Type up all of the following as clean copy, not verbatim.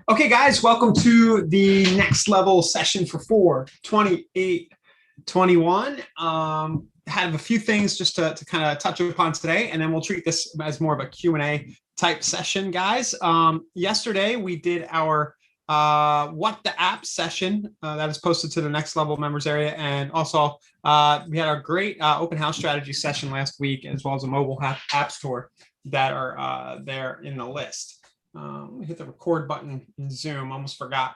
Okay, guys, welcome to the next level session for 4/28/21. Have a few things just to kind of touch upon today, and then we'll treat this as more of a Q&A type session, guys. Yesterday, we did our What the App session that is posted to the next level members area. And also, we had our great open house strategy session last week, as well as a mobile app store that are there in the list. Let me hit the record button in Zoom. Almost forgot.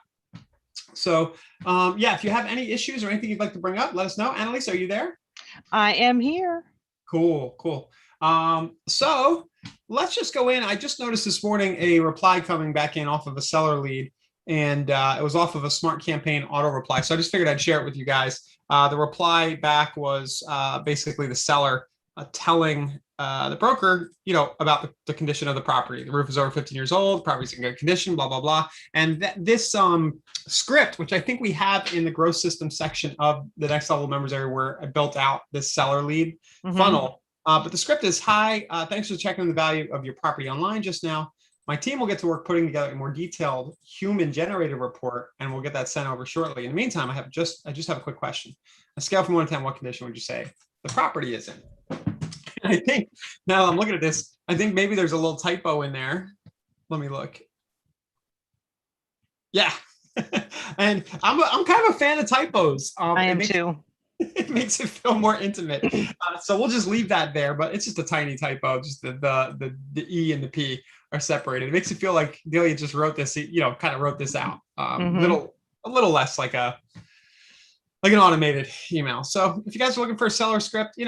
So, yeah, if you have any issues or anything you'd like to bring up, let us know. Annalise, are you there? I am here. Cool. So let's just go in. I just noticed this morning a reply coming back in off of a seller lead, and it was off of a Smart Campaign auto reply. So I just figured I'd share it with you guys. The reply back was basically the seller telling the broker, about the condition of the property. The roof is over 15 years old, property's in good condition, blah, blah, blah. And this script, which I think we have in the growth system section of the next level members area, where I built out this seller lead funnel. But the script is, hi, thanks for checking the value of your property online just now. My team will get to work putting together a more detailed human generated report, and we'll get that sent over shortly. In the meantime, I just have a quick question. A scale from 1 to 10, what condition would you say the property is in? I think now I'm looking at this, I think maybe there's a little typo in there. Let me look. Yeah. And I'm kind of a fan of typos. I am too. It makes it feel more intimate. So we'll just leave that there, but it's just a tiny typo. Just the E and the P are separated. It makes it feel like Delia just wrote this, kind of wrote this out. A little less like an automated email. So if you guys are looking for a seller script,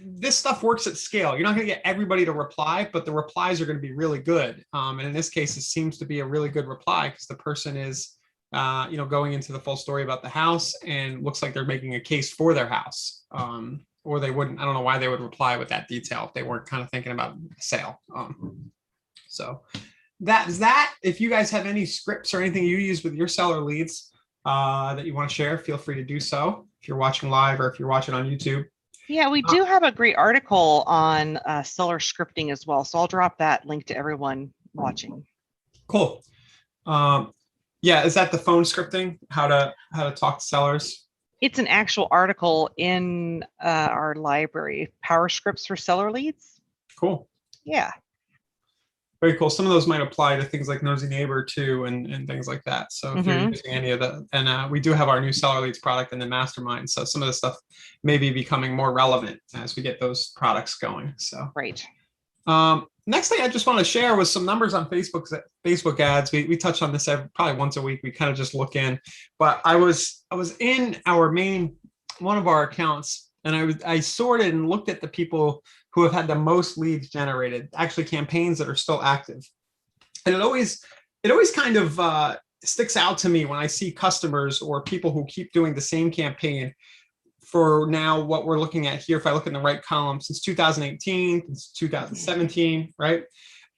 this stuff works at scale. You're not going to get everybody to reply, but the replies are going to be really good. And in this case, it seems to be a really good reply because the person is, going into the full story about the house, and looks like they're making a case for their house. Or they wouldn't. I don't know why they would reply with that detail if they weren't kind of thinking about sale. So that's that. If you guys have any scripts or anything you use with your seller leads that you want to share, feel free to do so. If you're watching live or if you're watching on YouTube. Yeah, we do have a great article on seller scripting as well. So I'll drop that link to everyone watching. Cool. Yeah, is that the phone scripting? How to talk to sellers? It's an actual article in our library, Power Scripts for Seller Leads. Cool. Yeah. Very cool. Some of those might apply to things like Nosy Neighbor too, and things like that. So if you're using any of that, and we do have our new seller leads product in the mastermind. So some of the stuff may be becoming more relevant as we get those products going. So right. Next thing I just want to share was some numbers on Facebook ads. We touch on this probably once a week. We kind of just look in, but I was in our one of our accounts, and I sorted and looked at the people who have had the most leads generated, actually campaigns that are still active. And it always kind of sticks out to me when I see customers or people who keep doing the same campaign for now what we're looking at here. If I look in the right column, since 2018, since 2017, right?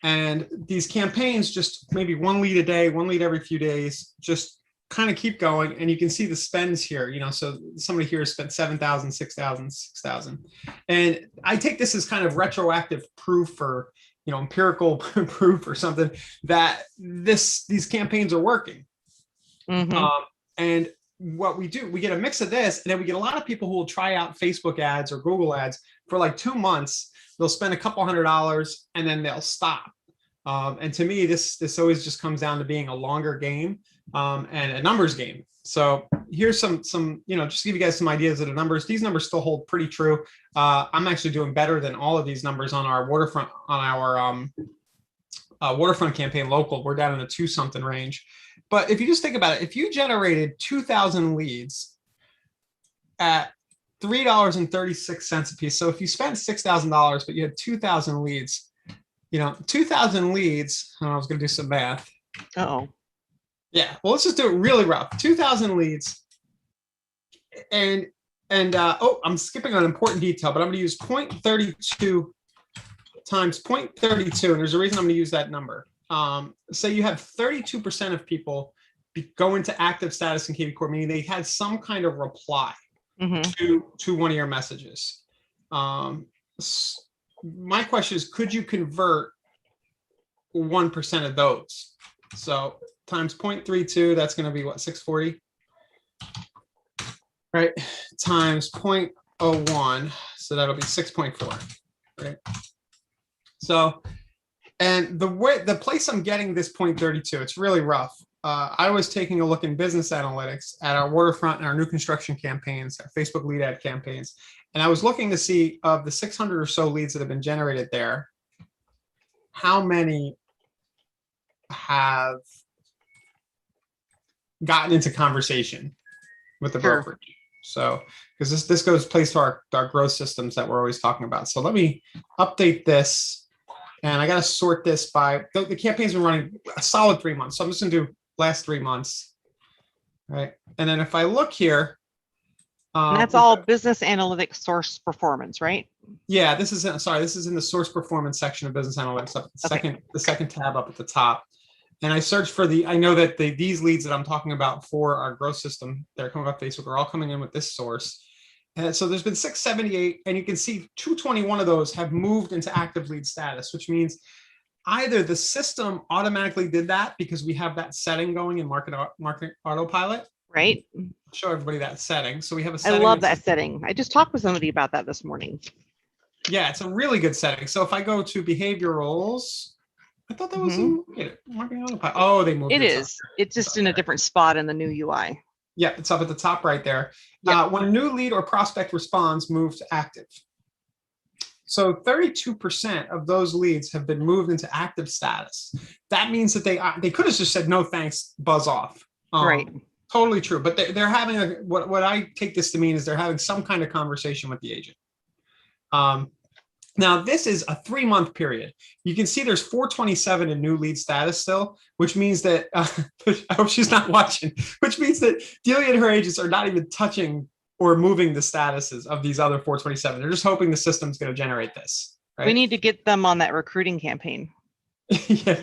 And these campaigns, just maybe one lead a day, one lead every few days, just kind of keep going. And you can see the spends here, so somebody here spent 7,000, 6,000, 6,000. And I take this as kind of retroactive proof, or, empirical proof or something, that these campaigns are working. And what we do, we get a mix of this, and then we get a lot of people who will try out Facebook ads or Google ads for like 2 months. They'll spend a couple $100 and then they'll stop. And to me, this always just comes down to being a longer game and a numbers game. So here's some, just to give you guys some ideas of the numbers. These numbers still hold pretty true. I'm actually doing better than all of these numbers on our waterfront, waterfront campaign local. We're down in the 2-something range. But if you just think about it, if you generated 2,000 leads at $3.36 a piece, so if you spent $6,000 but you had 2,000 leads, 2,000 leads. I was going to do some math. Yeah, well, let's just do it really rough. 2,000 leads, and I'm skipping an important detail, but I'm going to use 0.32 times 0.32, and there's a reason I'm going to use that number. So you have 32% of people go into active status in kvCORE, meaning they had some kind of reply to one of your messages. My question is, could you convert 1% of those? So times 0.32, that's going to be what, 640? Right, times 0.01, so that'll be 6.4, right? So, and the place I'm getting this 0.32, it's really rough. I was taking a look in business analytics at our waterfront and our new construction campaigns, our Facebook lead ad campaigns, and I was looking to see of the 600 or so leads that have been generated there, how many have gotten into conversation with the Sure. brokerage. So, because this goes plays to our growth systems that we're always talking about. So let me update this, and I got to sort this by the campaign's been running a solid 3 months. So I'm just going to do last 3 months, right? And then if I look here, And that's all business analytics source performance, right? Yeah, this is in the source performance section of business analytics, up at the second tab up at the top. And I searched for I know that these leads that I'm talking about for our growth system that are coming off Facebook are all coming in with this source. And so there's been 678, and you can see 221 of those have moved into active lead status, which means either the system automatically did that because we have that setting going in market autopilot. Right. Show everybody that setting. So we have a I setting. love that setting. I just talked with somebody about that this morning. Yeah, it's a really good setting. So if I go to behaviorals, I thought that was in marketing autopilot. Oh, they moved it. Is. It's just in a different spot in the new UI. Yeah, it's up at the top right there. Yep. When a new lead or prospect responds, move to active. So 32% of those leads have been moved into active status. That means that they could have just said no thanks, buzz off. Right. Totally true. But they're having what I take this to mean is they're having some kind of conversation with the agent. Now, this is a 3-month period. You can see there's 427 in new lead status still, which means that, I hope she's not watching, which means that Delia and her agents are not even touching or moving the statuses of these other 427. They're just hoping the system's going to generate this. Right? We need to get them on that recruiting campaign. Yeah.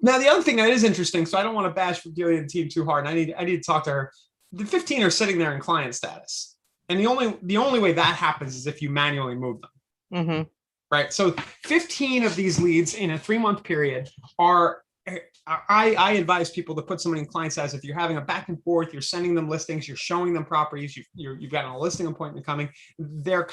Now, the other thing that is interesting, so I don't want to bash Delia and the team too hard, and I need to talk to her. The 15 are sitting there in client status. And the only way that happens is if you manually move them. Mm-hmm. Right. So 15 of these leads in a 3-month period are, I advise people to put someone in client status. If you're having a back and forth, you're sending them listings, you're showing them properties, you've got a listing appointment coming. They're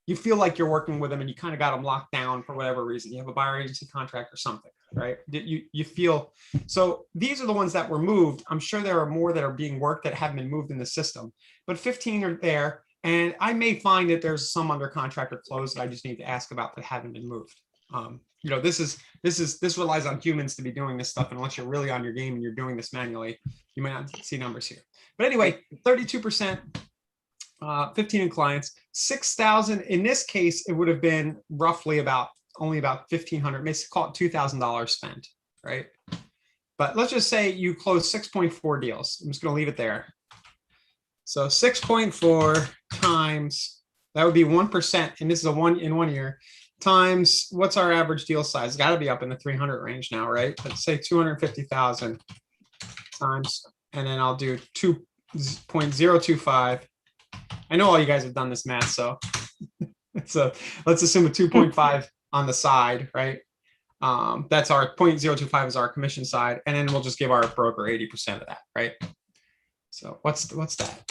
you feel like you're working with them and you kind of got them locked down for whatever reason. You have a buyer agency contract or something, right? You feel, so these are the ones that were moved. I'm sure there are more that are being worked that haven't been moved in the system, but 15 are there. And I may find that there's some under contract or closed that I just need to ask about that haven't been moved. This relies on humans to be doing this stuff. Unless you're really on your game and you're doing this manually, you might not see numbers here. But anyway, 32%, 15 in clients, 6,000. In this case, it would have been roughly only about 1,500. Maybe call it $2,000 spent, right? But let's just say you close 6.4 deals. I'm just going to leave it there. So 6.4 times, that would be 1%, and this is in 1 year, times what's our average deal size? It's got to be up in the 300 range now, right? Let's say 250,000 times, and then I'll do 2.025. I know all you guys have done this math, so let's assume a 2.5 on the side, right? That's our 0.025 is our commission side, and then we'll just give our broker 80% of that, right? So what's that?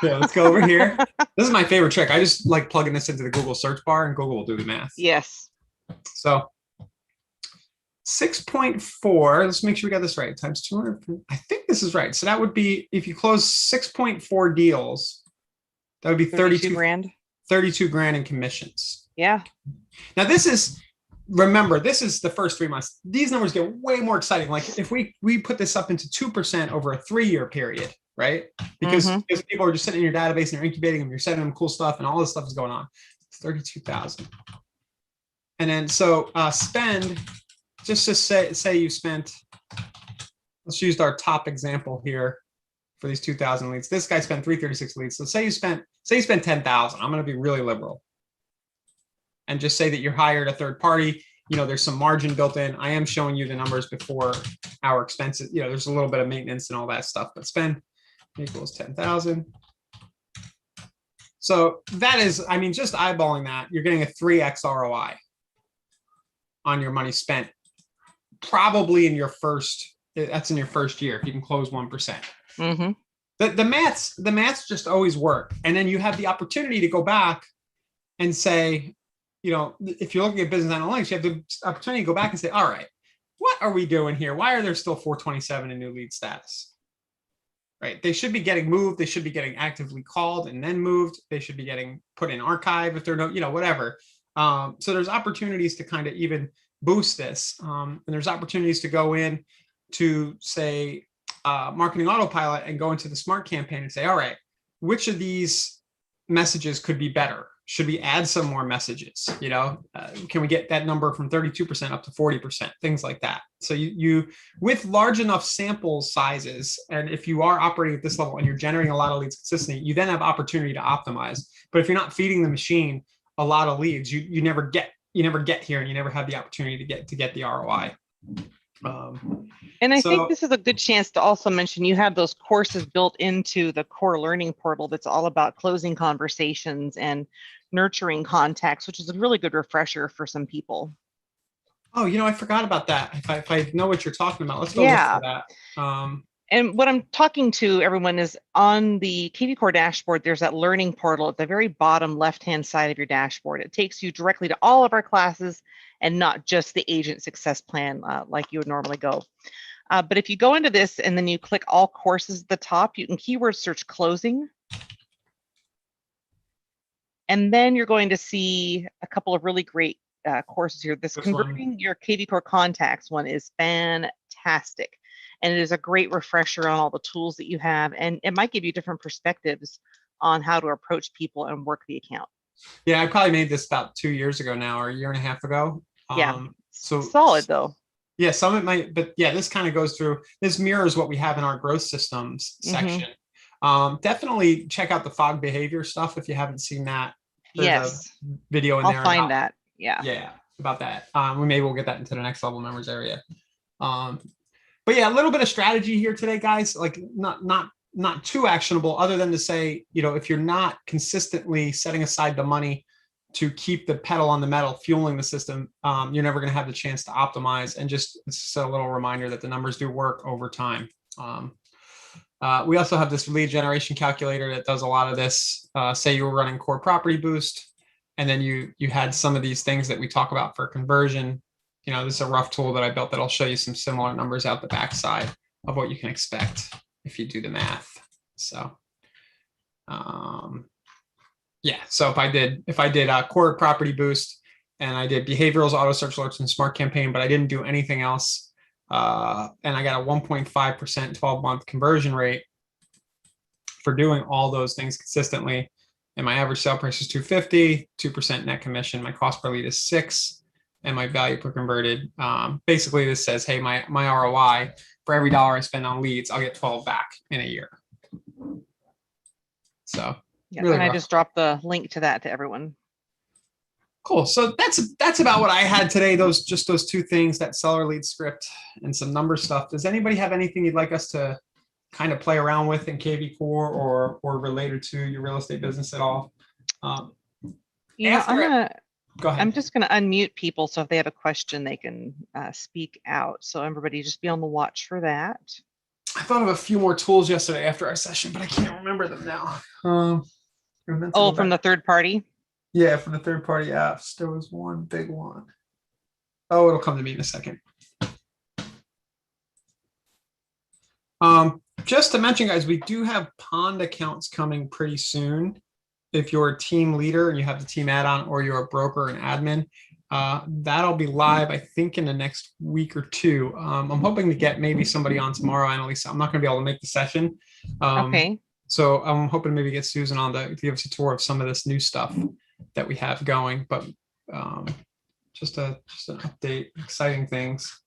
Yeah, let's go over here. This is my favorite trick. I just like plugging this into the Google search bar and Google will do the math. Yes. So 6.4, let's make sure we got this right, times 200. I think this is right. So that would be, if you close 6.4 deals, that would be 32 grand. 32 grand in commissions. Yeah. Now remember, this is the first 3 months. These numbers get way more exciting. Like if we put this up into 2% over a 3-year period, right? Because people are just sitting in your database and you're incubating them, you're sending them cool stuff, and all this stuff is going on. It's 32,000. And then so spend, just to say you spent, let's use our top example here for these 2,000 leads. This guy spent 336 leads. So say you spent 10,000. I'm going to be really liberal. And just say that you hired a third party, there's some margin built in. I am showing you the numbers before our expenses. There's a little bit of maintenance and all that stuff, but spend equals 10,000. So that is, just eyeballing that, you're getting a 3x ROI on your money spent, probably in your first, that's in your first year, if you can close 1%. Mm-hmm. The maths just always work. And then you have the opportunity to go back and say, if you're looking at business analytics, you have the opportunity to go back and say, all right, what are we doing here? Why are there still 427 in new lead status? Right? They should be getting moved. They should be getting actively called and then moved. They should be getting put in archive if they're no, whatever. So there's opportunities to kind of even boost this. And there's opportunities to go in to say marketing autopilot and go into the smart campaign and say, all right, which of these messages could be better? Should we add some more messages? Can we get that number from 32% up to 40%? Things like that. So you with large enough sample sizes, and if you are operating at this level and you're generating a lot of leads consistently, you then have opportunity to optimize. But if you're not feeding the machine a lot of leads, you never get here, and you never have the opportunity to get the ROI. And I think this is a good chance to also mention you have those courses built into the core learning portal that's all about closing conversations and nurturing contacts, which is a really good refresher for some people. Oh, I forgot about that. If I know what you're talking about, let's go look for that. And what I'm talking to everyone is on the KV Core dashboard, there's that learning portal at the very bottom left-hand side of your dashboard. It takes you directly to all of our classes and not just the agent success plan like you would normally go. But if you go into this and then you click all courses at the top, you can keyword search closing. And then you're going to see a couple of really great courses here. This converting your KV Core contacts one is fantastic. And it is a great refresher on all the tools that you have. And it might give you different perspectives on how to approach people and work the account. Yeah, I probably made this about 2 years ago now, or a year and a half ago. Yeah, so solid though. Yeah, some it might, but yeah, this kind of goes through, this mirrors what we have in our growth systems section. Definitely check out the fog behavior stuff if you haven't seen that. There's a video in there. I'll find that. Yeah, about that. We'll get that into the next level members area. But yeah, a little bit of strategy here today, guys. Like not too actionable, other than to say, if you're not consistently setting aside the money to keep the pedal on the metal, fueling the system, you're never going to have the chance to optimize. And just it's a little reminder that the numbers do work over time. We also have this lead generation calculator that does a lot of this. Say you were running Core Property Boost, and then you had some of these things that we talk about for conversion. This is a rough tool that I built that'll show you some similar numbers out the backside of what you can expect if you do the math. So, yeah. So if I did Core Property Boost, and I did behaviorals, auto search alerts, and smart campaign, but I didn't do anything else, and I got a 1.5% 12-month conversion rate for doing all those things consistently, and my average sale price is $250, 2% net commission. My cost per lead is 6. And my value per converted. Basically, this says, hey, my ROI for every $1 I spend on leads, I'll get 12 back in a year. So yeah, really and rough. I just dropped the link to that to everyone. Cool. So that's about what I had today. Those two things, that seller lead script and some number stuff. Does anybody have anything you'd like us to kind of play around with in KV Core or related to your real estate business at all? Go ahead. I'm just going to unmute people, so if they have a question, they can speak out. So everybody just be on the watch for that. I thought of a few more tools yesterday after our session, but I can't remember them now. From the third party? Yeah, from the third party apps. There was one big one. Oh, it'll come to me in a second. Just to mention, guys, we do have Pond accounts coming pretty soon. If you're a team leader and you have the team add-on, or you're a broker and admin, that'll be live, I think, in the next week or two. I'm hoping to get maybe somebody on tomorrow, Annalisa. I'm not going to be able to make the session. Okay. So I'm hoping to maybe get Susan on to give us a tour of some of this new stuff that we have going. But just an update, exciting things.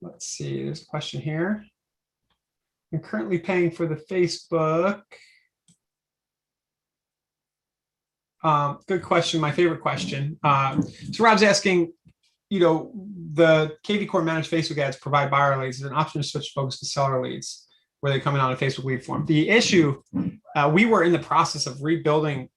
Let's see. There's a question here. I'm currently paying for the Facebook. Good question. My favorite question. So Rob's asking, the KV Core managed Facebook ads provide buyer leads. Is there an option to switch focus to seller leads where they come in on a Facebook lead form? The issue, we were in the process of rebuilding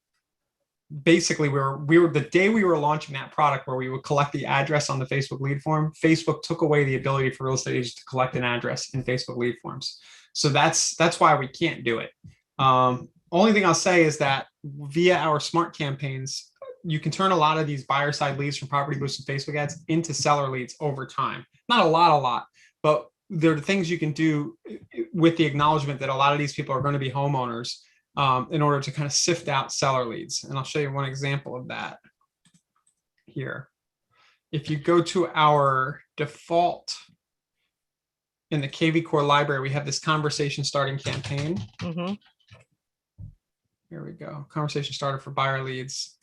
basically we were the day we were launching that product where we would collect the address on the Facebook lead form, Facebook took away the ability for real estate agents to collect an address in Facebook lead forms. So that's why we can't do it. Only thing I'll say is that via our smart campaigns, you can turn a lot of these buyer side leads from property boosts and Facebook ads into seller leads over time. Not a lot, but there are things you can do with the acknowledgement that a lot of these people are going to be homeowners, in order to kind of sift out seller leads. And I'll show you one example of that here. If you go to our default in the KV Core library, we have this conversation starting campaign. Mhm. Here we go. Conversation starter for buyer leads.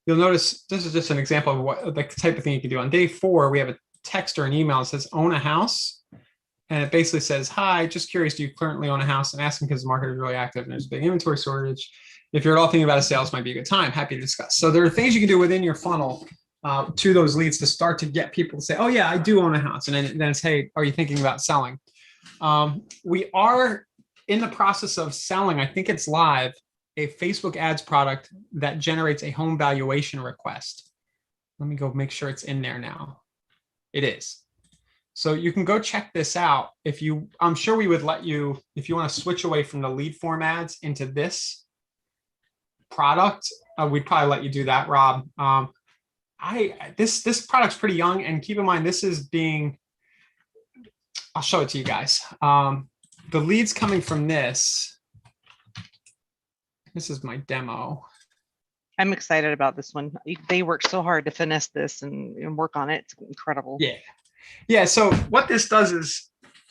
You'll notice this is just an example of what the type of thing you can do. On day 4, we have a text or an email that says own a house. And it basically says, hi, just curious, do you currently own a house? And asking because the market is really active and there's a big inventory shortage. If you're at all thinking about a sale, this might be a good time. Happy to discuss. So there are things you can do within your funnel to those leads to start to get people to say, oh yeah, I do own a house. And then it's, hey, are you thinking about selling? We are in the process of selling, I think it's live, a Facebook ads product that generates a home valuation request. Let me go make sure it's in there now. It is. So you can go check this out. I'm sure we would let you, if you want to switch away from the lead form ads into this product, we'd probably let you do that, Rob. This product's pretty young, and keep in mind, this is being, I'll show it to you guys. The leads coming from this is my demo. I'm excited about this one. They worked so hard to finesse this and work on it. It's incredible. Yeah. So what this does is,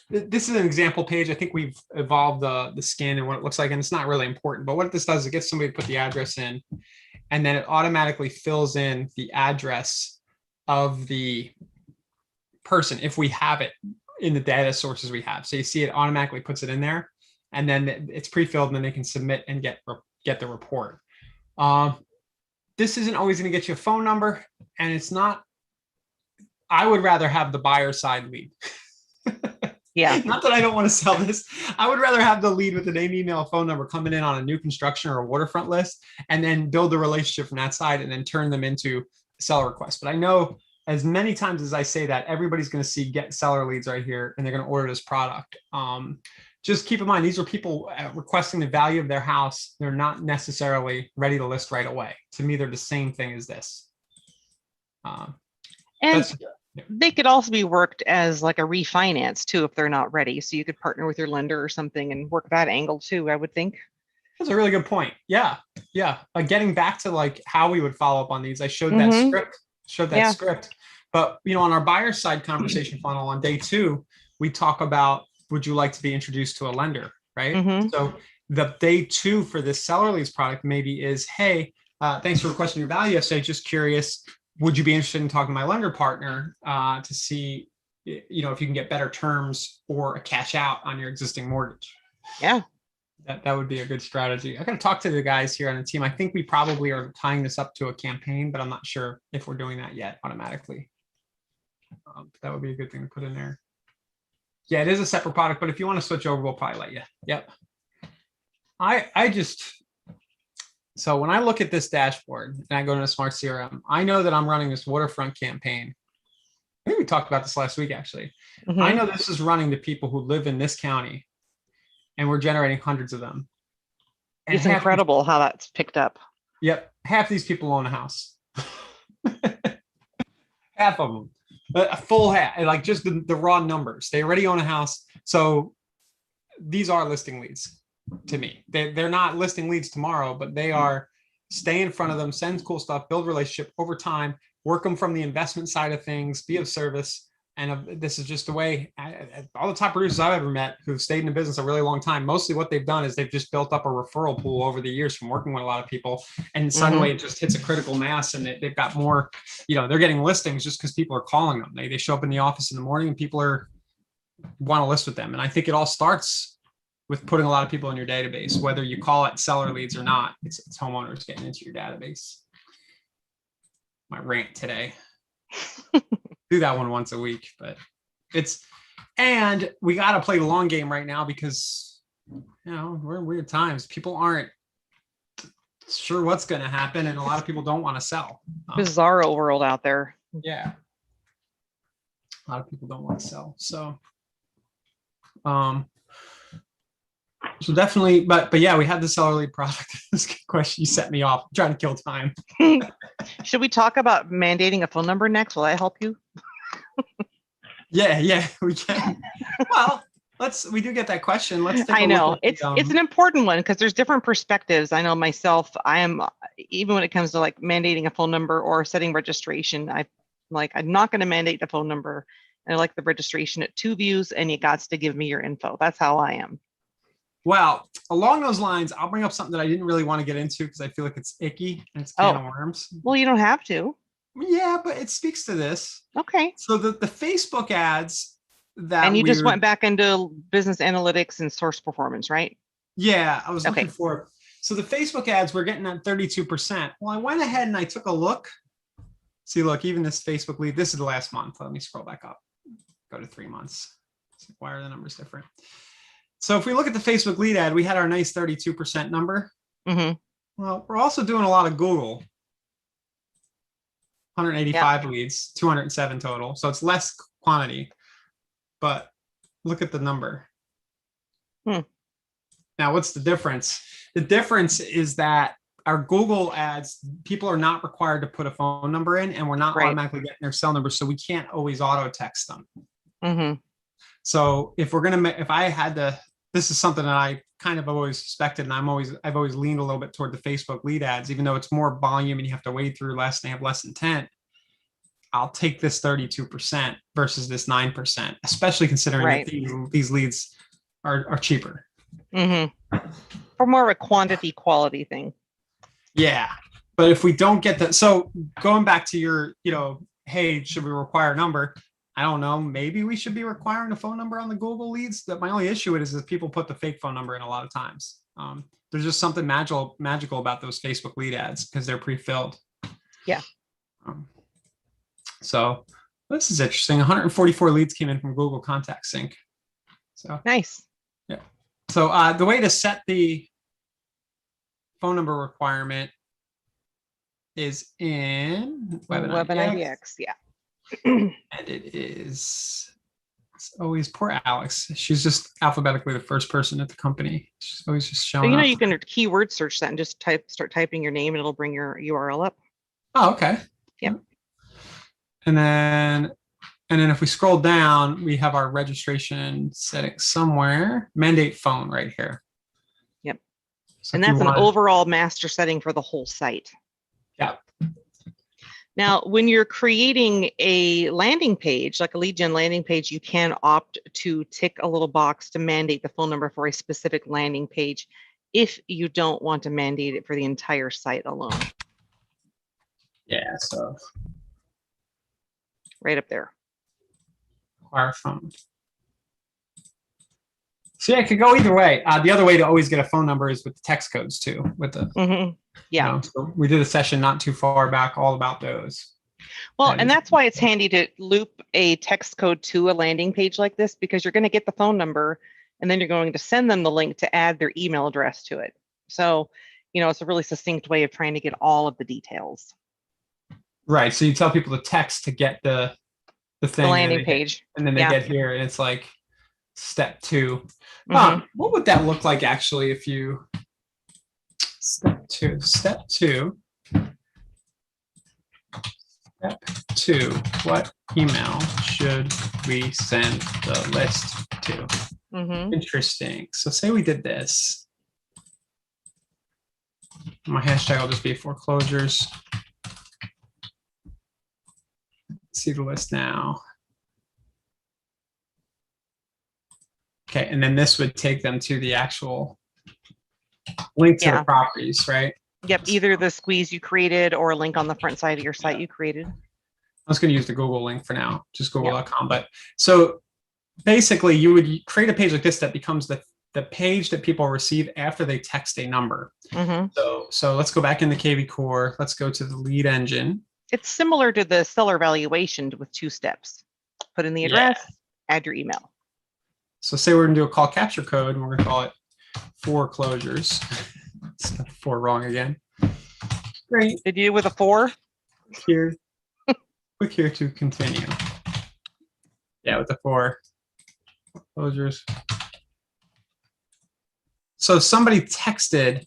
this is an example page. I think we've evolved the skin and what it looks like, and it's not really important. But what this does is it gets somebody to put the address in, and then it automatically fills in the address of the person if we have it in the data sources we have. So you see it automatically puts it in there, and then it's pre-filled, and then they can submit and get the report. This isn't always going to get you a phone number, and it's not. I would rather have the buyer side lead. Yeah. Not that I don't want to sell this. I would rather have the lead with the name, email, phone number coming in on a new construction or a waterfront list, and then build a relationship from that side and then turn them into seller requests. But I know as many times as I say that, everybody's going to see get seller leads right here, and they're going to order this product. Just keep in mind, these are people requesting the value of their house. They're not necessarily ready to list right away. To me, they're the same thing as this. And they could also be worked as like a refinance too, if they're not ready. So you could partner with your lender or something and work that angle too, I would think. That's a really good point. Yeah. Getting back to like how we would follow up on these, I showed that script. But on our buyer side conversation funnel on day 2, we talk about, would you like to be introduced to a lender, right? So the day 2 for this seller leads product maybe is, hey, thanks for requesting your value yesterday. Just curious, would you be interested in talking to my lender partner to see, if you can get better terms or a cash out on your existing mortgage? Yeah. That would be a good strategy. I got to talk to the guys here on the team. I think we probably are tying this up to a campaign, but I'm not sure if we're doing that yet automatically. That would be a good thing to put in there. Yeah, it is a separate product, but if you want to switch over, we'll probably let you. Yep. So when I look at this dashboard and I go into Smart CRM, I know that I'm running this waterfront campaign. I think we talked about this last week, actually. I know this is running to people who live in this county, and we're generating hundreds of them. And it's incredible how that's picked up. Yep. Half these people own a house. Half of them. A full half, like just the raw numbers. They already own a house. So these are listing leads to me. They're not listing leads tomorrow, but they are stay in front of them, send cool stuff, build relationship over time, work them from the investment side of things, be of service. And this is just the way all the top producers I've ever met who've stayed in the business a really long time, mostly what they've done is they've just built up a referral pool over the years from working with a lot of people. And suddenly it just hits a critical mass, and they've got more, they're getting listings just because people are calling them. They show up in the office in the morning and people want to list with them. And I think it all starts with putting a lot of people in your database, whether you call it seller leads or not. It's homeowners getting into your database. My rant today. Do that one once a week, but and we got to play the long game right now because we're in weird times. People aren't sure what's going to happen, and a lot of people don't want to sell. Bizarro world out there. Yeah, a lot of people don't want to sell. So definitely, but yeah, we had the seller lead product. This question, you set me off. I'm trying to kill time. Should we talk about mandating a phone number next? Will that help you? Yeah, we can. Well, we do get that question. Let's take I a know look at it's an important one because there's different perspectives. I know myself, I am, even when it comes to like mandating a phone number or setting registration, I'm not going to mandate the phone number. And I like the registration at 2 views, and you got to give me your info. That's how I am. Well, along those lines, I'll bring up something that I didn't really want to get into because I feel like it's icky and it's a can of worms. Well, you don't have to. Yeah, but it speaks to this. Okay. So the Facebook ads that and you just went back into business analytics and source performance, right? Yeah, I was looking for it. So the Facebook ads were getting at 32%. Well, I went ahead and I took a look. See, look, even this Facebook lead, this is the last month. Let me scroll back up, go to 3 months. Why are the numbers different? So if we look at the Facebook lead ad, we had our nice 32% number. Mm-hmm. Well, we're also doing a lot of Google. 185 leads, 207 total. So it's less quantity, but look at the number. Now, what's the difference? The difference is that our Google ads, people are not required to put a phone number in, and we're not automatically getting their cell number. So we can't always auto text them. Mm-hmm. So if I had to, this is something that I kind of always suspected, and I've always leaned a little bit toward the Facebook lead ads, even though it's more volume and you have to wade through less and they have less intent. I'll take this 32% versus this 9%, especially considering that these leads are cheaper. Mm-hmm. For more of a quantity quality thing. Yeah. But if we don't get that, so going back to your, hey, should we require a number? I don't know. Maybe we should be requiring a phone number on the Google leads. That my only issue is that people put the fake phone number in a lot of times. There's just something magical about those Facebook lead ads because they're pre-filled. Yeah. So this is interesting. 144 leads came in from Google Contact Sync. So nice. Yeah. So the way to set the phone number requirement is in Webinar IDX. Yeah. And it's always poor Alex. She's just alphabetically the first person at the company. She's always just showing up. You can keyword search that and just start typing your name, and it'll bring your URL up. Oh, okay. Yep. And then if we scroll down, we have our registration setting somewhere. Mandate phone right here. Yep. So and that's an overall master setting for the whole site. Yeah. Now, when you're creating a landing page, like a lead gen landing page, you can opt to tick a little box to mandate the phone number for a specific landing page if you don't want to mandate it for the entire site alone. Yeah, so right up there. Require phone. So yeah, it could go either way. The other way to always get a phone number is with the text codes too. With the yeah. So we did a session not too far back all about those. Well, and that's why it's handy to loop a text code to a landing page like this, because you're going to get the phone number and then you're going to send them the link to add their email address to it. So, it's a really succinct way of trying to get all of the details. Right. So you tell people to text to get the thing, the landing page, and then they get here, and it's like step 2. What would that look like actually if you step 2? Step 2. What email should we send the list to? Interesting. So say we did this. My hashtag will just be foreclosures. See the list now. Okay, and then this would take them to the actual link to the properties, right? Yep, either the squeeze you created or a link on the front side of your site you created. I was going to use the Google link for now, just google.com. But so basically you would create a page like this that becomes the page that people receive after they text a number. So let's go back into KV Core. Let's go to the lead engine. It's similar to the seller evaluation with 2 steps. Put in the address, add your email. So say we're going to do a call capture code, and we're going to call it foreclosures. 4 wrong again. Great. Did you with a 4? Here. Click here to continue. Yeah, with the 4 closures. So somebody texted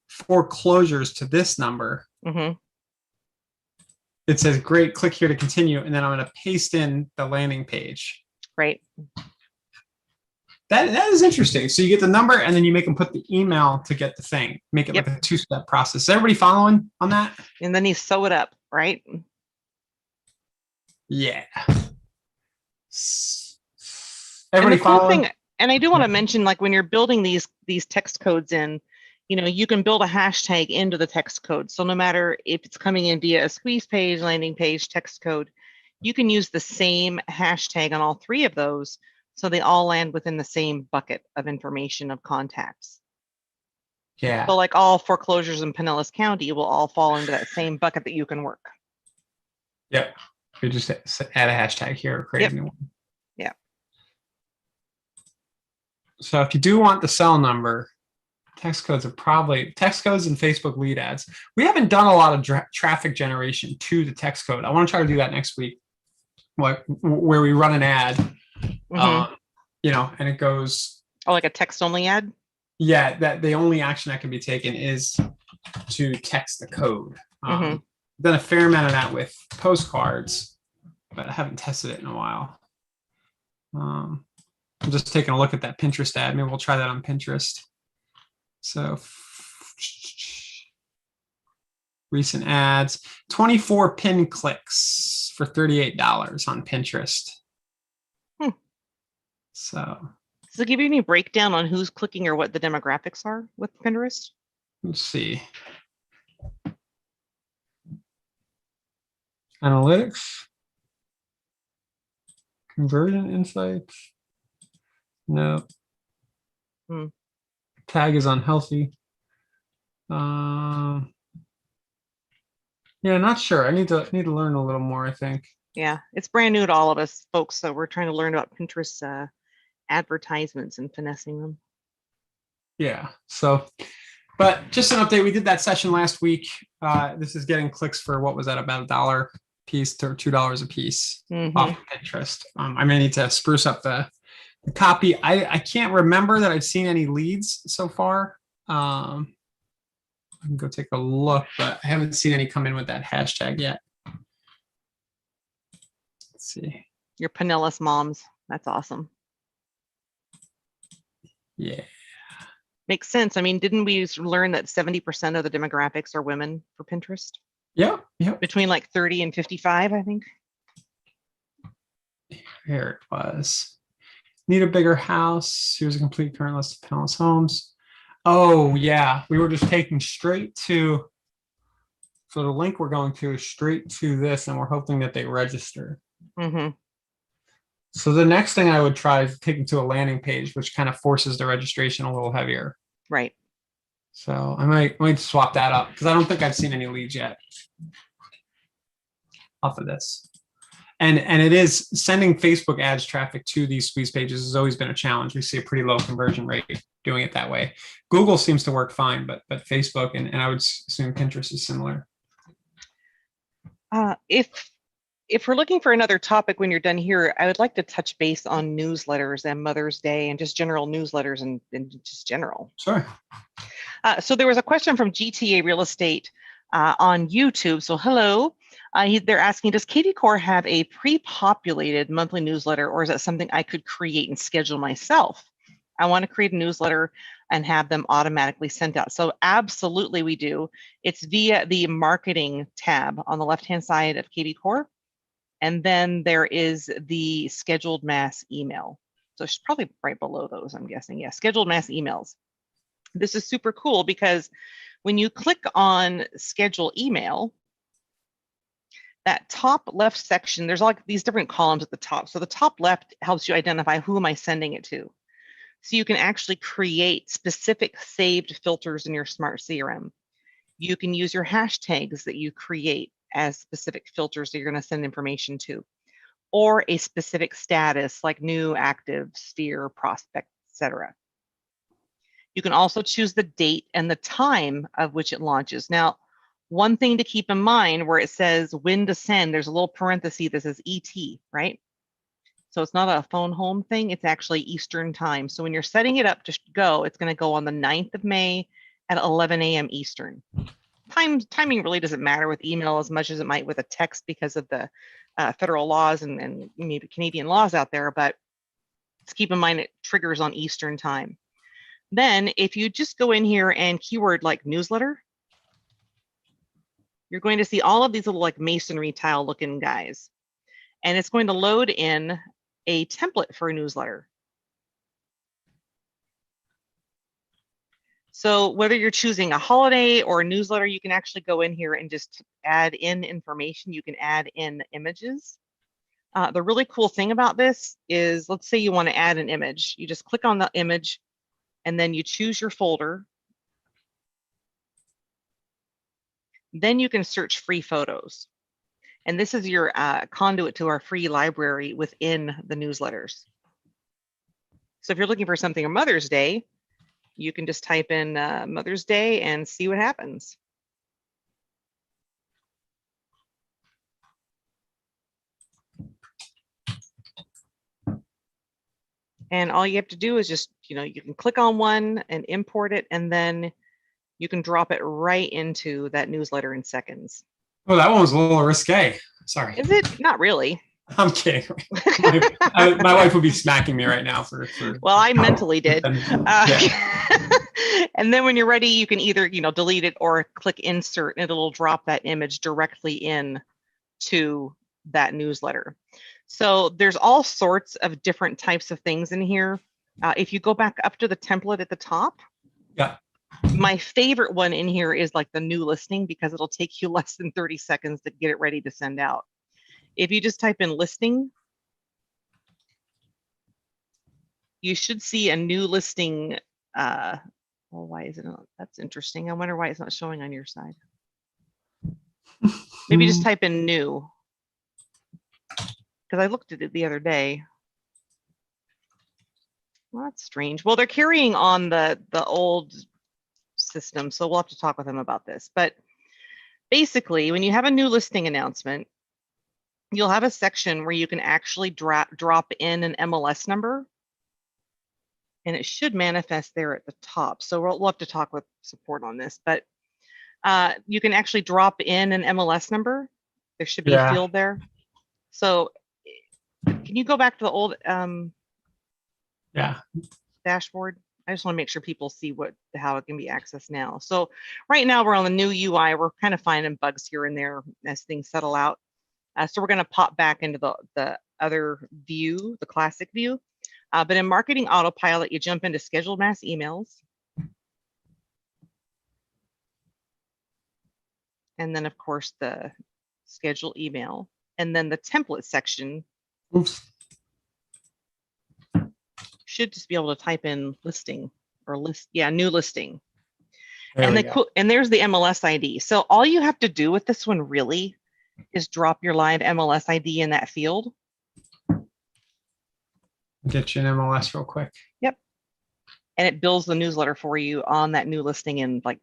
4 closures to this number. Mm-hmm. It says, great, click here to continue. And then I'm going to paste in the landing page. Right. That is interesting. So you get the number and then you make them put the email to get the thing. Make it Yep. like a 2-step process. Is everybody following on that? And then you sew it up, right? Yeah. And Everybody the cool following? thing, and I do want to Yeah. mention, like when you're building these text codes in, you can build a hashtag into the text code. So no matter if it's coming in via a squeeze page, landing page, text code, you can use the same hashtag on all 3 of those. So they all land within the same bucket of information of contacts. Yeah. So like all foreclosures in Pinellas County will all fall into that same bucket that you can work. Yep. You just add a hashtag here or create a new one. Yeah. So if you do want the cell number, text codes and Facebook lead ads. We haven't done a lot of traffic generation to the text code. I want to try to do that next week, like where we run an ad, and it goes. Oh, like a text only ad? Yeah, that the only action that can be taken is to text the code. Done a fair amount of that with postcards, but I haven't tested it in a while. I'm just taking a look at that Pinterest ad. Maybe we'll try that on Pinterest. So recent ads, 24 pin clicks for $38 on Pinterest. So does it give you any breakdown on who's clicking or what the demographics are with Pinterest? Let's see. Analytics, conversion insights. No. Tag is unhealthy. Yeah, not sure. I need to learn a little more, I think. Yeah, it's brand new to all of us folks, so we're trying to learn about Pinterest advertisements and finessing them. Yeah. So, but just an update. We did that session last week. This is getting clicks for what was that, about $1 piece to $2 a piece off of Pinterest. I may need to spruce up the copy. I can't remember that I've seen any leads so far. I can go take a look, but I haven't seen any come in with that hashtag yet. Let's see. Your Pinellas moms. That's awesome. Yeah. Makes sense. I mean, didn't we learn that 70% of the demographics are women for Pinterest? Yeah. Yeah. Between like 30 and 55, I think. Here it was. Need a bigger house. Here's a complete current list of Pinellas homes. Oh, yeah. We were just taking straight to, so the link we're going to is straight to this, and we're hoping that they register. So the next thing I would try is taking to a landing page, which kind of forces the registration a little heavier. Right. So I might swap that up because I don't think I've seen any leads yet off of this. And it is sending Facebook ads traffic to these squeeze pages has always been a challenge. We see a pretty low conversion rate doing it that way. Google seems to work fine, but Facebook and I would assume Pinterest is similar. If we're looking for another topic when you're done here, I would like to touch base on newsletters and Mother's Day and just general newsletters and just general. Sure. So there was a question from GTA Real Estate on YouTube. So hello. They're asking, does kvCORE have a pre-populated monthly newsletter, or is that something I could create and schedule myself? I want to create a newsletter and have them automatically sent out. So absolutely we do. It's via the marketing tab on the left-hand side of kvCORE. And then there is the scheduled mass email. So it's probably right below those, I'm guessing. Yeah, scheduled mass emails. This is super cool because when you click on schedule email, that top left section, there's like these different columns at the top. So the top left helps you identify who am I sending it to. So you can actually create specific saved filters in your Smart CRM. You can use your hashtags that you create as specific filters that you're going to send information to, or a specific status like new, active, sphere, prospect, etc. You can also choose the date and the time of which it launches. Now, One thing to keep in mind where it says when to send, there's a little parenthesis that says ET, right? So it's not a phone home thing, it's actually Eastern time. So when you're setting it up to go, it's going to go on the 9th of May at 11 a.m. Eastern. Timing really doesn't matter with email as much as it might with a text because of the federal laws and maybe Canadian laws out there, but just keep in mind it triggers on Eastern time. Then if you just go in here and keyword like newsletter, you're going to see all of these little like masonry tile looking guys. And it's going to load in a template for a newsletter. So whether you're choosing a holiday or a newsletter, you can actually go in here and just add in information. You can add in images. The really cool thing about this is, let's say you want to add an image. You just click on the image and then you choose your folder. Then you can search free photos. And this is your conduit to our free library within the newsletters. So if you're looking for something on Mother's Day, you can just type in Mother's Day and see what happens. And all you have to do is just, you can click on one and import it, and then you can drop it right into that newsletter in seconds. Oh, that one was a little risque. Sorry. Is it? Not really. I'm kidding. My wife would be smacking me right now for well, I mentally did. Yeah. And then when you're ready, you can either, delete it or click insert, and it'll drop that image directly in to that newsletter. So there's all sorts of different types of things in here. If you go back up to the template at the top, yeah. My favorite one in here is like the new listing, because it'll take you less than 30 seconds to get it ready to send out. If you just type in listing, you should see a new listing. Well, why is it not? That's interesting. I wonder why it's not showing on your side. Maybe just type in new, because I looked at it the other day. Well, that's strange. Well, they're carrying on the old system, so we'll have to talk with them about this. But basically, when you have a new listing announcement, you'll have a section where you can actually drop in an MLS number, and it should manifest there at the top. So we'll have to talk with support on this, but you can actually drop in an MLS number. There should be a field there. So can you go back to the old dashboard? I just want to make sure people see how it can be accessed now. So right now we're on the new UI. We're kind of finding bugs here and there as things settle out. So we're going to pop back into the other view, the classic view. But in Marketing Autopilot, you jump into Scheduled Mass Emails. And then, of course, the Schedule Email. And then the template section. Oops. Should just be able to type in listing or new listing. And there's the MLS ID. So all you have to do with this one really is drop your live MLS ID in that field. Get you an MLS real quick. Yep. And it builds the newsletter for you on that new listing, and like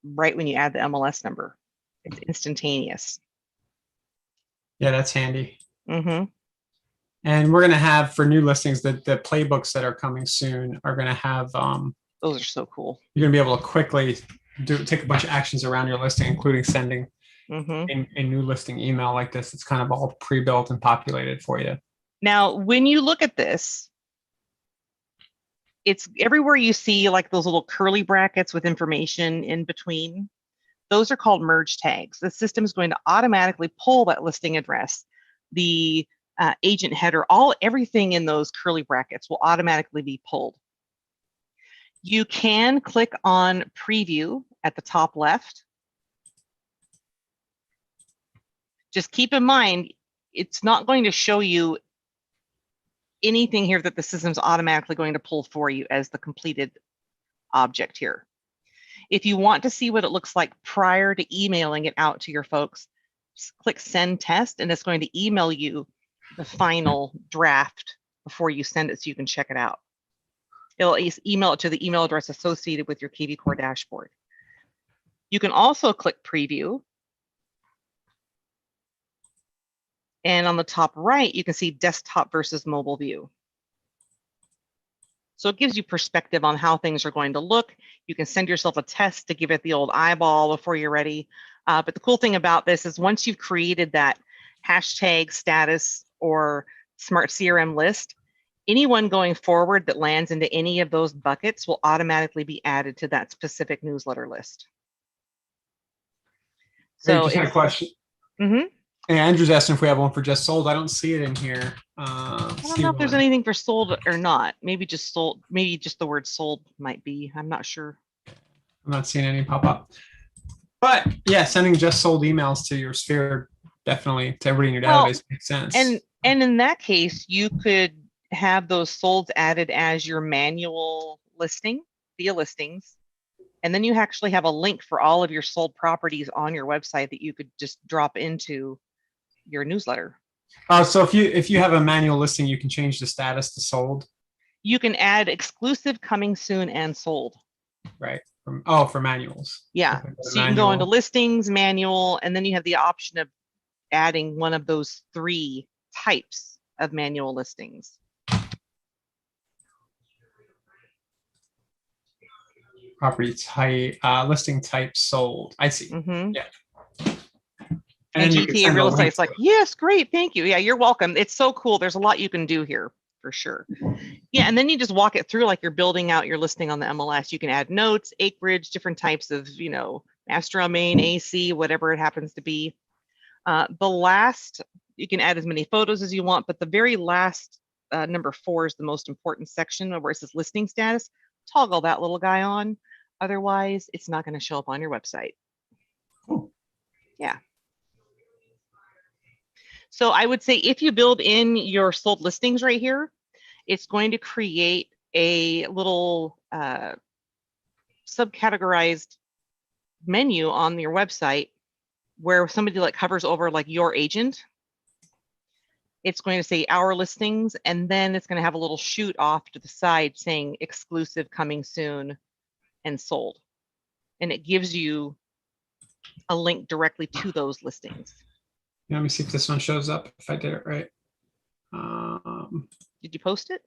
right when you add the MLS number, it's instantaneous. Yeah, that's handy. Mm-hmm. And we're going to have, for new listings, the playbooks that are coming soon are going to have those are so cool. You're going to be able to quickly take a bunch of actions around your listing, including sending a new listing email like this. It's kind of all pre-built and populated for you. Now, when you look at this, it's everywhere you see like those little curly brackets with information in between. Those are called merge tags. The system is going to automatically pull that listing address, the agent header, everything in those curly brackets will automatically be pulled. You can click on preview at the top left. Just keep in mind, it's not going to show you anything here that the system's automatically going to pull for you as the completed object here. If you want to see what it looks like prior to emailing it out to your folks, click send test, and it's going to email you the final draft before you send it so you can check it out. It'll email it to the email address associated with your KV Core dashboard. You can also click preview. And on the top right, you can see desktop versus mobile view. So it gives you perspective on how things are going to look. You can send yourself a test to give it the old eyeball before you're ready. But the cool thing about this is once you've created that hashtag status or smart CRM list, anyone going forward that lands into any of those buckets will automatically be added to that specific newsletter list. So just had a question. Mm-hmm. Hey, Andrew's asking if we have one for just sold. I don't see it in here. I don't know if there's anything for sold or not. Maybe just sold. Maybe just the word sold might be. I'm not sure. I'm not seeing any pop up. But yeah, sending just sold emails to your sphere definitely to everybody in your database makes sense. And in that case, you could have those solds added as your manual listing via listings. And then you actually have a link for all of your sold properties on your website that you could just drop into your newsletter. So if you have a manual listing, you can change the status to sold. You can add exclusive, coming soon, and sold. Right. For manuals. Yeah. So you can go into listings, manual, and then you have the option of adding one of those 3 types of manual listings. Property type, listing type sold. I see. Mm-hmm. Yeah. And GTA Real Estate's like, yes, great, thank you. Yeah, you're welcome. It's so cool. There's a lot you can do here for sure. Yeah, and then you just walk it through like you're building out your listing on the MLS. You can add notes, acreage, different types of, master domain, AC, whatever it happens to be. The last, you can add as many photos as you want, but the very last, number 4 is the most important section where it says listing status. Toggle that little guy on. Otherwise, it's not going to show up on your website. Cool. Yeah. So I would say if you build in your sold listings right here, it's going to create a little subcategorized menu on your website where somebody like hovers over like your agent. It's going to say our listings, and then it's going to have a little shoot off to the side saying exclusive, coming soon, and sold. And it gives you a link directly to those listings. Let me see if this one shows up, if I did it right. Did you post it?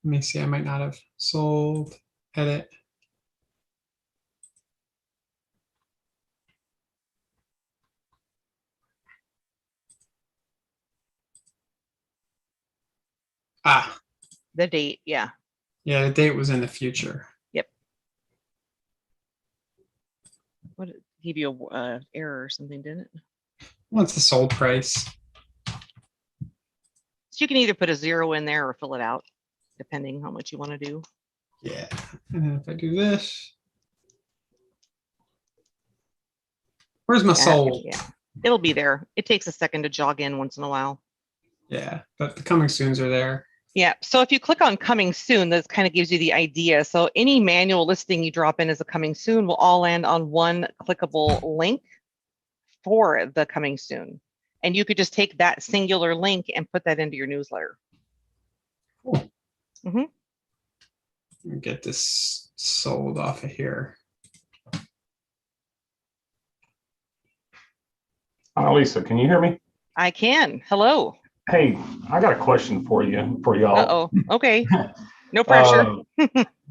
Let me see, I might not have. Sold, edit. The date, yeah. Yeah, the date was in the future. Yep. What, it gave you a error or something, didn't it? What's the sold price? So you can either put a 0 in there or fill it out, depending how much you want to do. Yeah, and then if I do this, where's my sold? Yeah, it'll be there. It takes a second to jog in once in a while. Yeah, but the coming soons are there. Yeah, so if you click on coming soon, this kind of gives you the idea. So any manual listing you drop in as a coming soon will all land on one clickable link for the coming soon. And you could just take that singular link and put that into your newsletter. Cool. Mm-hmm. Get this sold off of here. Lisa, can you hear me? I can. Hello. Hey, I got a question for y'all. Uh-oh. Okay. No pressure.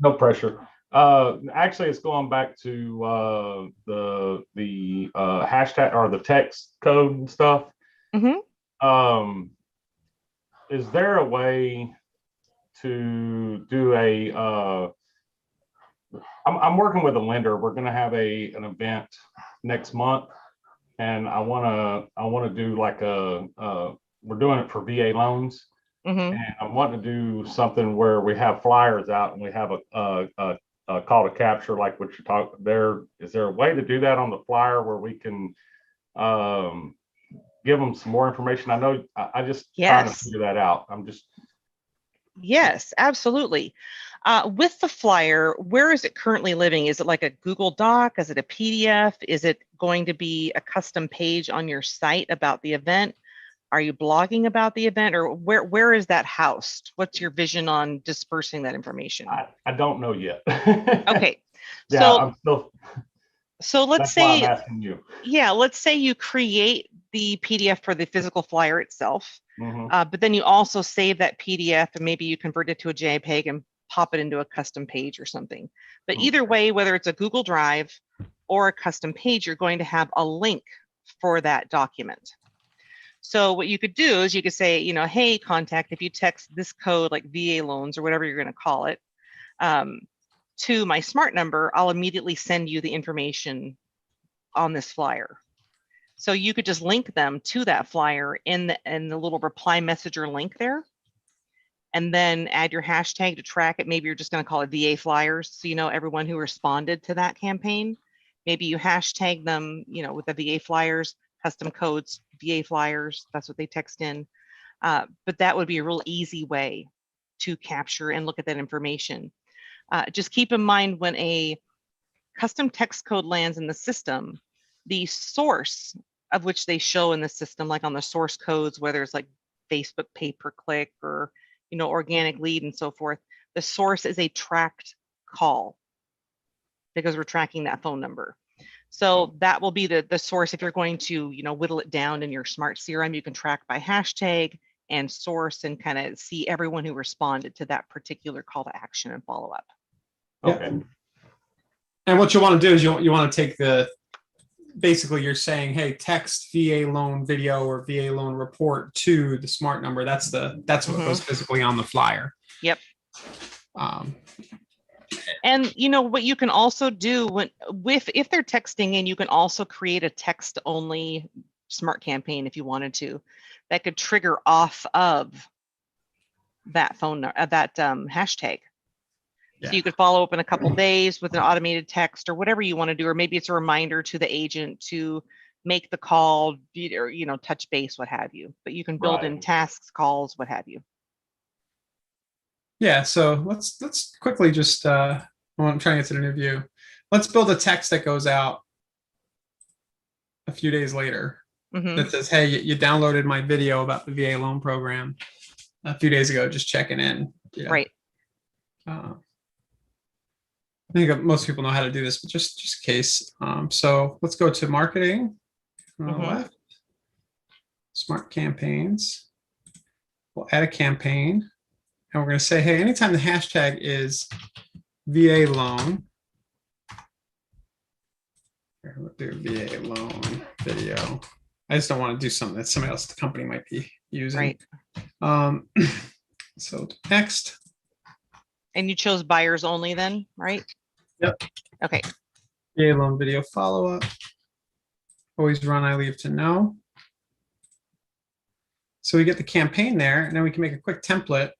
No pressure. Actually, it's going back to the hashtag or the text code and stuff. Mm-hmm. Is there a way to do a? I'm working with a lender. We're going to have an event next month, and I want to do like we're doing it for VA loans. Mm-hmm. And I want to do something where we have flyers out and we have a call to capture, like what you're talking there. Is there a way to do that on the flyer where we can give them some more information? I know I just trying to figure that out. Yes, absolutely. With the flyer, where is it currently living? Is it like a Google Doc? Is it a PDF? Is it going to be a custom page on your site about the event? Are you blogging about the event, or where is that housed? What's your vision on dispersing that information? I don't know yet. Okay. Yeah, so I'm still. So let's That's why I'm say, asking you. yeah, let's say you create the PDF for the physical flyer itself, Mhm. but then you also save that PDF and maybe you convert it to a JPEG and pop it into a custom page or something. But either way, whether it's a Google Drive or a custom page, you're going to have a link for that document. So what you could do is you could say, you know, hey, contact, if you text this code like VA loans or whatever you're going to call it, to my smart number, I'll immediately send you the information on this flyer. So you could just link them to that flyer in the little reply messenger link there, and then add your hashtag to track it. Maybe you're just going to call it VA flyers, so you know everyone who responded to that campaign. Maybe you hashtag them, you know, with the VA flyers, custom codes, VA flyers. That's what they text in. But that would be a real easy way to capture and look at that information. Just keep in mind when a custom text code lands in the system, the source of which they show in the system, like on the source codes, whether it's like Facebook pay-per-click or, you know, organic lead and so forth, the source is a tracked call because we're tracking that phone number. So that will be the source. If you're going to, you know, whittle it down in your smart CRM, you can track by hashtag and source and kind of see everyone who responded to that particular call to action and follow up. Okay. And what you want to do is you want to take basically you're saying, hey, text VA loan video or VA loan report to the smart number. That's what goes physically on the flyer. Yep. And you know what you can also do if they're texting in, you can also create a text only smart campaign if you wanted to, that could trigger off of that hashtag. Yeah. So you could follow up in a couple days with an automated text or whatever you want to do, or maybe it's a reminder to the agent to make the call, or, you know, touch base, what have you. But you can build in tasks, calls, what have you. Yeah. So let's quickly just I'm trying to get to the new view. Let's build a text that goes out a few days later that says, hey, you downloaded my video about the VA loan program a few days ago, just checking in. Yeah. Right. I think most people know how to do this, but just in case. So let's go to marketing on the left, smart campaigns. We'll add a campaign and we're going to say, hey, anytime the hashtag is VA loan, we'll do VA loan video. I just don't want to do something that somebody else at the company might be using. Right. So next. And you chose buyers only then, right? Yep. Okay. VA loan video follow-up. Always run, I leave to know. So we get the campaign there, and then we can make a quick template.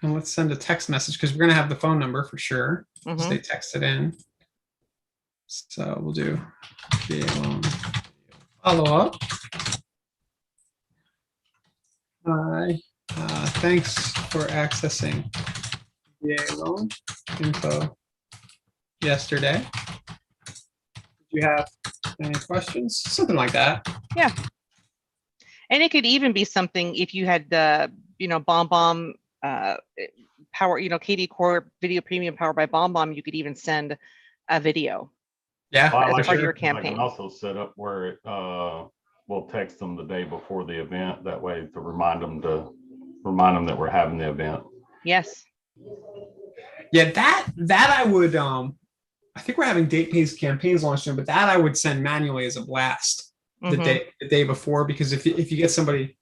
And let's send a text message because we're going to have the phone number for sure. So they text it in. So we'll do VA loan follow-up. Hi. Thanks for accessing VA loan info yesterday. Did you have any questions? Something like that. Yeah. And it could even be something if you had you know, BombBomb power, you know, KV Core Video Premium powered by BombBomb, you could even send a video. Yeah. As part of your campaign. I can also set up where it we'll text them the day before the event, that way to remind them that we're having the event. Yes. Yeah, that I would I think we're having date-based campaigns launched soon, but that I would send manually as a blast the day before, because if you get somebody,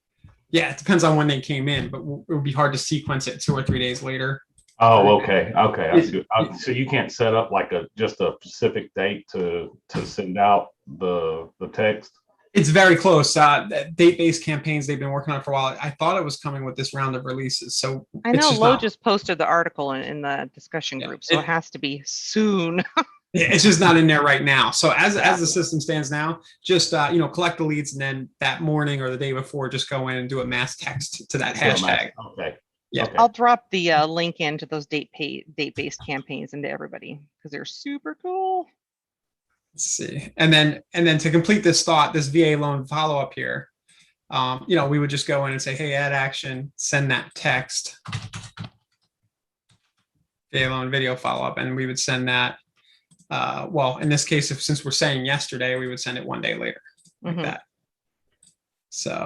yeah, it depends on when they came in, but it would be hard to sequence it 2 or 3 days later. Oh, okay. I see. So you can't set up like just a specific date to send out the text. It's very close. Date-based campaigns they've been working on for a while. I thought it was coming with this round of releases. So I know Lo just posted the article in the discussion group, so it has to be soon. It's just not in there right now. So as the system stands now, just you know, collect the leads, and then that morning or the day before, just go in and do a mass text to that hashtag. Okay. Yeah. Okay. I'll drop the link into those date-based campaigns into everybody because they're super cool. Let's see. And then to complete this thought, this VA loan follow-up here, you know, we would just go in and say, hey, add action, send that text, VA loan video follow-up, and we would send that well, in this case, since we're saying yesterday, we would send it one day later, like Mhm. that. So,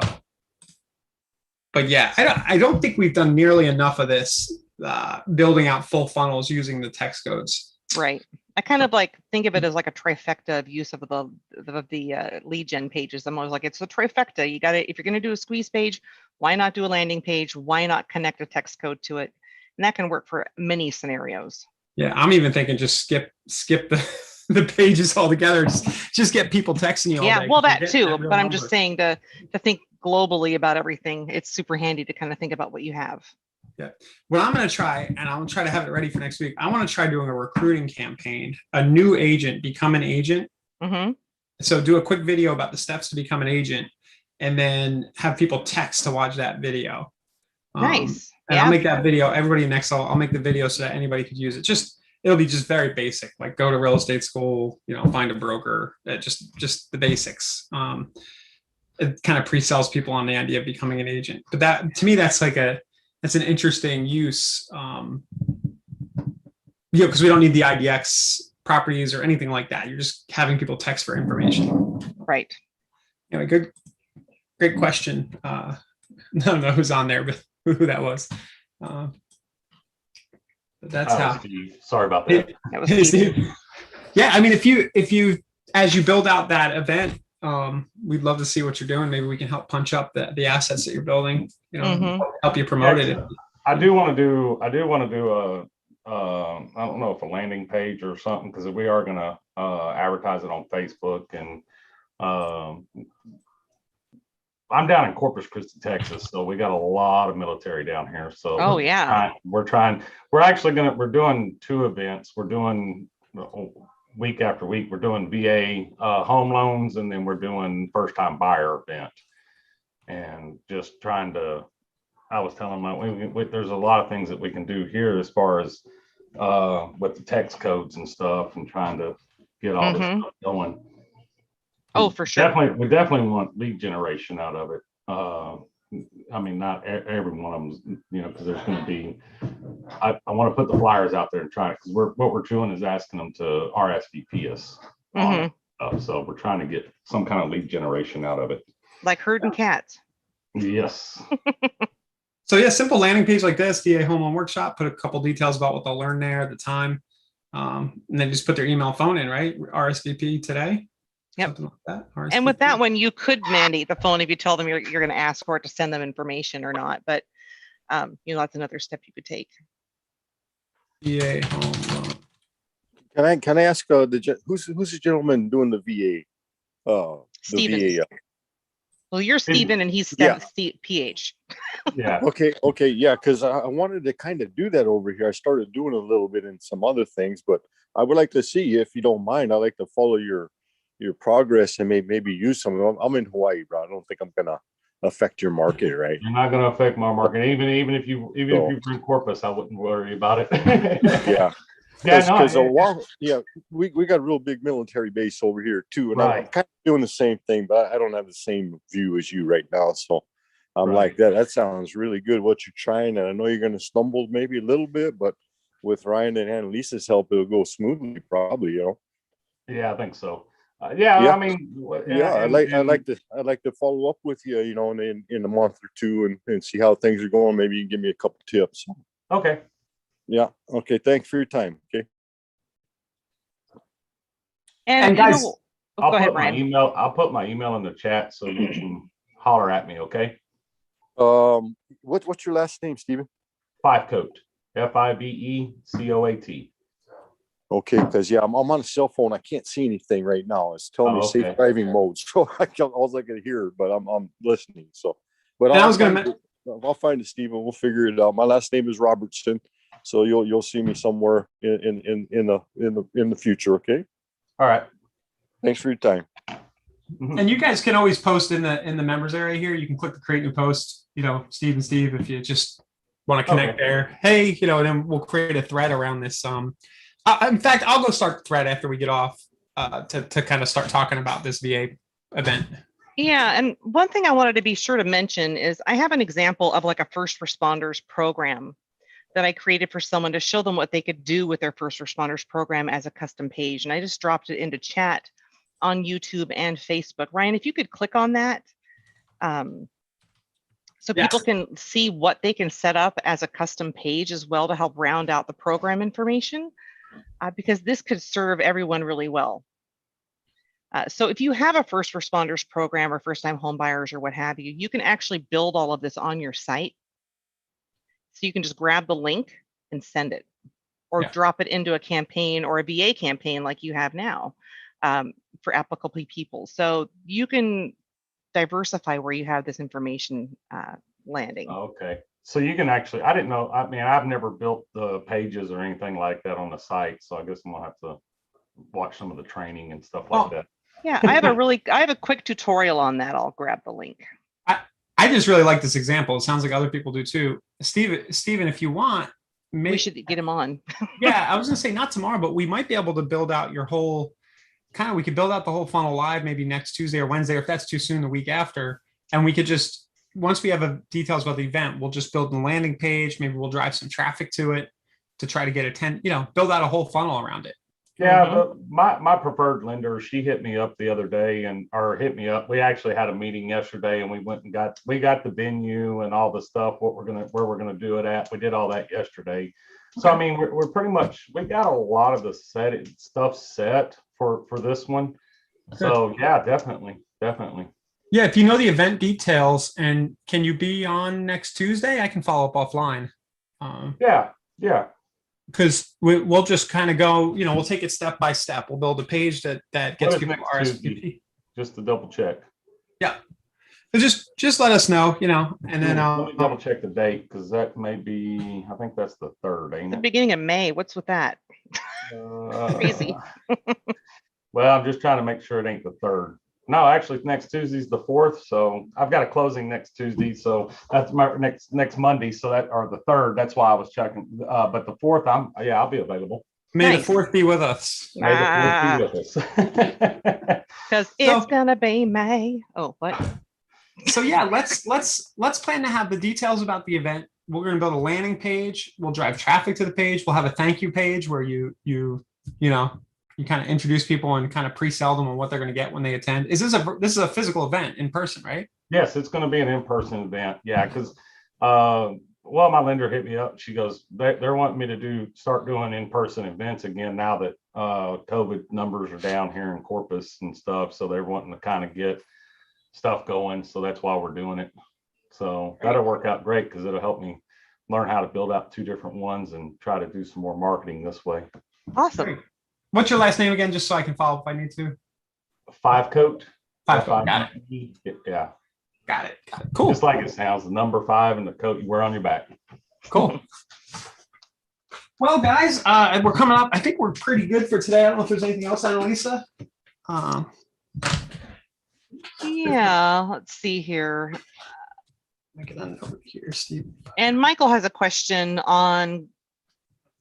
but yeah, I don't think we've done nearly enough of this, building out full funnels using the text codes. Right. I kind of like think of it as like a trifecta of use of the lead gen pages. I'm always like, it's a trifecta. You got to, if you're going to do a squeeze page, why not do a landing page? Why not connect a text code to it? And that can work for many scenarios. Yeah, I'm even thinking just skip the pages altogether. Just get people texting you all Yeah, day. well, 'Cause we're that getting too. real But I'm just number. saying to think globally about everything. It's super handy to kind of think about what you have. What I'm going to try, and I'm going to try to have it ready for next week. I want to try doing a recruiting campaign, a new agent, become an agent. Hmm. So do a quick video about the steps to become an agent, and then have people text to watch that video. Nice. And I'll Yeah. make that video. Everybody next, I'll make the video so that anybody could use it. It'll be just very basic, like go to real estate school, find a broker, just the basics. It kind of pre-sells people on the idea of becoming an agent. But that, to me, that's an interesting use. Because we don't need the IDX properties or anything like that. You're just having people text for information. Right. Anyway, great question. I don't know who's on there, but who that was. But that's how. Steve. Sorry about that. That was Steve. Yeah, I mean, if you as you build out that event, we'd love to see what you're doing. Maybe we can help punch up the assets that you're building. Help you promote it. I do want to do a I don't know if a landing page or something, because we are going to advertise it on Facebook, and I'm down in Corpus Christi, Texas, so we got a lot of military down here. So Oh, yeah. we're doing 2 events. We're doing week after week. We're doing VA home loans, and then we're doing first time buyer event, and just trying to. I was telling there's a lot of things that we can do here as far as with the text codes and stuff, and trying to get all this stuff going. Oh, for sure. We definitely want lead generation out of it. I mean, not every one of them, because there's going to be. I want to put the flyers out there and try it, because what we're doing is asking them to RSVP us. So we're trying to get some kind of lead generation out of it. Like herding cats. Yes. So yeah, simple landing page like this, VA Home Loan Workshop, put a couple details about what they'll learn there at the time. And then just put their email, phone in, right? RSVP today. Yep. Something like that. RSVP. And with that one, you could mandate the phone if you tell them you're going to ask for it to send them information or not. But, that's another step you could take. VA Home Loan. Can I ask who's the gentleman doing the VA? Steven. The VA. Well, you're Steven and he's PH. Yeah. Okay, yeah, because I wanted to kind of do that over here. I started doing a little bit in some other things, but I would like to see, if you don't mind, I'd like to follow your progress and maybe use some of them. I'm in Hawaii, bro. I don't think I'm gonna affect your market, right? You're not going to affect my market. Even if you bring Corpus, I wouldn't worry about it. Yeah. Yeah, we got a real big military base over here too, and Right. I'm kind of doing the same thing, but I don't have the same view as you right now. So I'm Right. like, that sounds really good what you're trying, and I know you're going to stumble maybe a little bit, but with Ryan and Annalisa's help, it'll go smoothly, probably. Yeah, I think so. Yeah. I mean, I'd like to follow up with you, in a month or two, and see how things are going. Maybe you can give me a couple tips. Okay. Yeah. Okay. Thanks for your time. Okay. And guys, go I'll ahead, put my Brian. email. I'll put my email in the chat so you can holler at me. Okay. What's your last name, Stephen? Fivecoat. FIVECOAT. Okay, because I'm on a cell phone. I can't see anything right now. It's telling me okay. safe driving mode. So all I can hear, but I'm listening. So, but And I was gonna I'll find it, Stephen. We'll figure it out. My last name is Robertson, so you'll see me somewhere in the future. Okay. All right. Thanks for your time. And you guys can always post in the members area here. You can click the create new post, Steve and Steve, if you just want to connect there. Hey, and then we'll create a thread around this. In fact, I'll go start the thread after we get off to kind of start talking about this VA event. Yeah, and one thing I wanted to be sure to mention is I have an example of like a first responders program that I created for someone to show them what they could do with their first responders program as a custom page. And I just dropped it into chat on YouTube and Facebook. Ryan, if you could click on that, so Yes. people can see what they can set up as a custom page as well to help round out the program information, because this could serve everyone really well. So if you have a first responders program or first time home buyers or what have you, you can actually build all of this on your site. So you can just grab the link and send it, or Yeah. drop it into a campaign or a VA campaign like you have now for applicable people. So you can diversify where you have this information landing. Okay. So you can actually, I didn't know, I mean, I've never built the pages or anything like that on the site. So I guess I'm gonna have to watch some of the training and stuff like Oh. that. Yeah, I have a quick tutorial on that. I'll grab the link. I just really like this example. It sounds like other people do too. Steven, if you want, We should get him on. yeah, I was gonna say not tomorrow, but we might be able to build out your whole we could build out the whole funnel live maybe next Tuesday or Wednesday, or if that's too soon, the week after. And we could just, once we have details about the event, we'll just build the landing page. Maybe we'll drive some traffic to it to try to get build out a whole funnel around it. Yeah, but my preferred lender, she hit me up the other day we actually had a meeting yesterday and we went and got the venue and all the stuff, where we're gonna do it at. We did all that yesterday. So I mean, we're pretty much, we got a lot of the stuff set for this one. So yeah, definitely. Yeah, if you know the event details, and can you be on next Tuesday? I can follow up offline. Yeah. Because we'll just kind of go, we'll take it step by step. We'll build a page that gets What is people next RSVP. Tuesday? Just to double check. Yeah. So just let us know, and then Let me double check the date, because that may be, I think that's the 3rd, ain't The it? beginning of May. What's with that? Crazy. Well, I'm just trying to make sure it ain't the 3rd. No, actually, next Tuesday's the 4th. So I've got a closing next Tuesday. So that's my next Monday. So or the 3rd. That's why I was checking. But the 4th, I'll be available. May Nice. the 4th be with us. May the 4th be with us. Because it's gonna be May. Oh, what? So yeah, let's plan to have the details about the event. We're going to build a landing page. We'll drive traffic to the page. We'll have a thank you page where you kind of introduce people and kind of pre-sell them on what they're going to get when they attend. This is a physical event in person, right? Yes, it's going to be an in-person event. Yeah, because my lender hit me up. She goes, they're wanting me to start doing in-person events again now that COVID numbers are down here in Corpus and stuff. So they're wanting to kind of get stuff going. So that's why we're doing it. So that'll work out great, because it'll help me learn how to build out 2 different ones and try to do some more marketing this way. Awesome. Great. What's your last name again, just so I can follow if I need to? 5-Coat. 5-Coat. Got it. Yeah. Got it. Cool. Just like it sounds, the number 5 and the coat you wear on your back. Cool. Well, guys, we're coming up. I think we're pretty good for today. I don't know if there's anything else, Annalisa. Yeah, let's see here. Get on over here, Steve. And Michael has a question on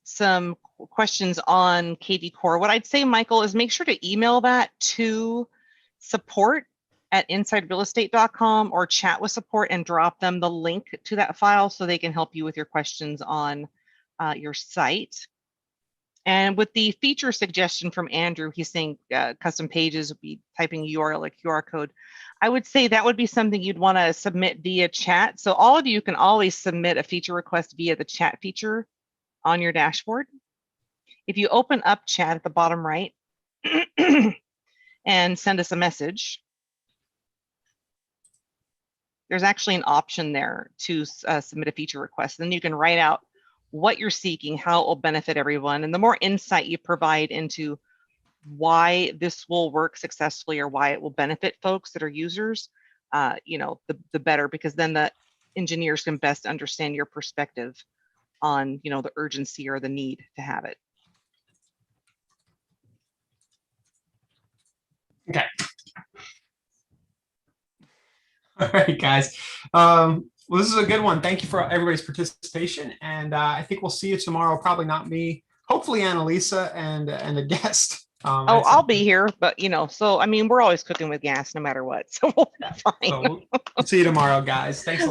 some questions on KV Core. What I'd say, Michael, is make sure to email that to support@insiderealestate.com or chat with support and drop them the link to that file so they can help you with your questions on your site. And with the feature suggestion from Andrew, he's saying custom pages would be typing URL, like QR code. I would say that would be something you'd want to submit via chat. So all of you can always submit a feature request via the chat feature on your dashboard. If you open up chat at the bottom right and send us a message, there's actually an option there to submit a feature request. Then you can write out what you're seeking, how it will benefit everyone. And the more insight you provide into why this will work successfully or why it will benefit folks that are users, the better, because then the engineers can best understand your perspective on, the urgency or the need to have it. Okay. All right, guys. Well, this is a good one. Thank you for everybody's participation. And I think we'll see you tomorrow. Probably not me. Hopefully Annalisa and a guest. I'll be here, but so I mean, we're always cooking with gas no matter what. So we'll be fine. So we'll see you tomorrow, guys. Thanks a lot.